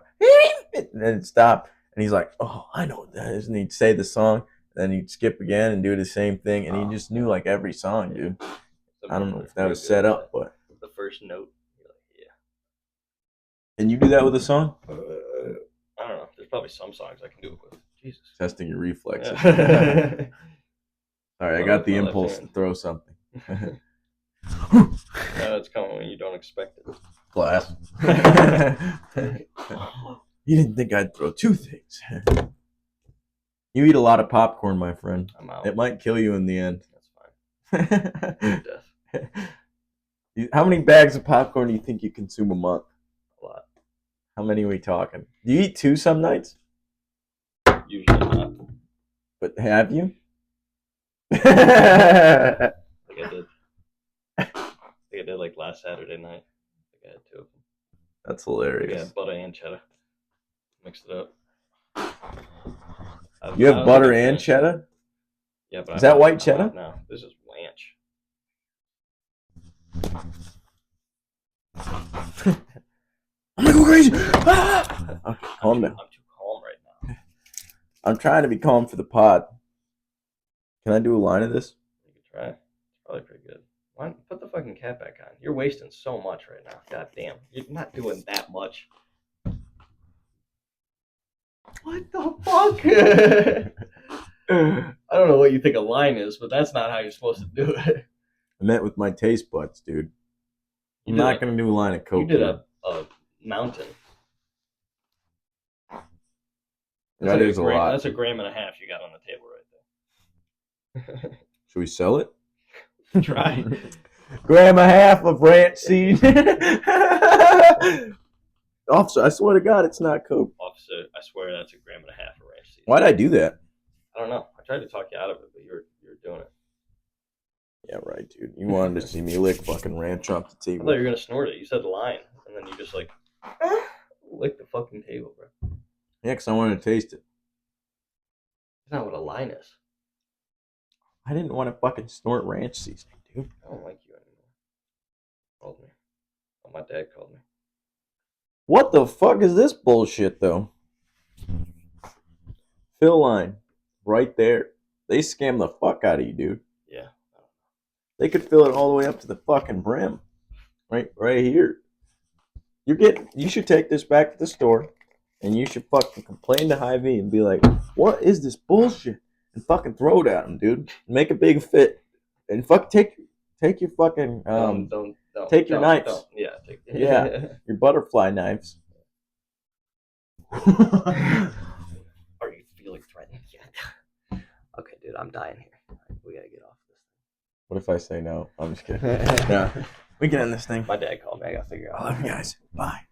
And then it'd stop. And he's like, oh, I know what that is. And he'd say the song, then he'd skip again and do the same thing. And he just knew like every song, dude. I don't know if that was set up, but. The first note, you're like, yeah. And you do that with a song? I don't know. There's probably some songs I can do it with. Jesus. Testing your reflexes. Yeah. All right, I got the impulse to throw something. It's coming when you don't expect it. Glass. You didn't think I'd throw 2 things. You eat a lot of popcorn, my friend. I'm out. It might kill you in the end. That's fine. Death. How many bags of popcorn do you think you consume a month? A lot. How many are we talking? Do you eat 2 some nights? Usually not. But have you? Like I did. I did like last Saturday night. I think I had 2 of them. That's hilarious. Yeah, butter and cheddar. Mixed it up. You have butter and cheddar? Yeah, but is that white cheddar? No, this is ranch. I'm gonna go crazy. Okay, calm down. I'm too calm right now. I'm trying to be calm for the pod. Can I do a line of this? You can try. It's probably pretty good. Why put the fucking cap back on? You're wasting so much right now. God damn. You're not doing that much. What the fuck? I don't know what you think a line is, but that's not how you're supposed to do it. I meant with my taste buds, dude. I'm not going to do a line of coke. You did a mountain. That is a lot. That's 1.5 grams you got on the table right there. Should we sell it? Try. 1.5 grams of ranch seed. Officer, I swear to God, it's not coke. Officer, I swear that's 1.5 grams of ranch seed. Why'd I do that? I don't know. I tried to talk you out of it, but you were doing it. Yeah, right, dude. You wanted to see me lick fucking ranch off the I table. thought you were gonna snort it. You said line, and then you just like lick the fucking table, bro. Yeah, because I wanted to taste it. That's not what a line is. I didn't want to fucking snort ranch seasoning, dude. I don't like you anymore. Called me. Oh, my dad called me. What the fuck is this bullshit, though? Fill line. Right there. They scam the fuck out of you, dude. Yeah. They could fill it all the way up to the fucking brim. Right here. You should take this back to the store and you should fucking complain to Hy-Vee and be like, what is this bullshit? And fucking throw it at them, dude. Make a big fit. And fuck take your fucking take your knives. Don't. Yeah, yeah. Your butterfly knives. Are you feeling threatened yet? Okay, dude, I'm dying here. We gotta get off this thing. What if I say no? I'm just kidding. Yeah. We can end this thing. My dad called me. I gotta figure out. I love you guys. Bye.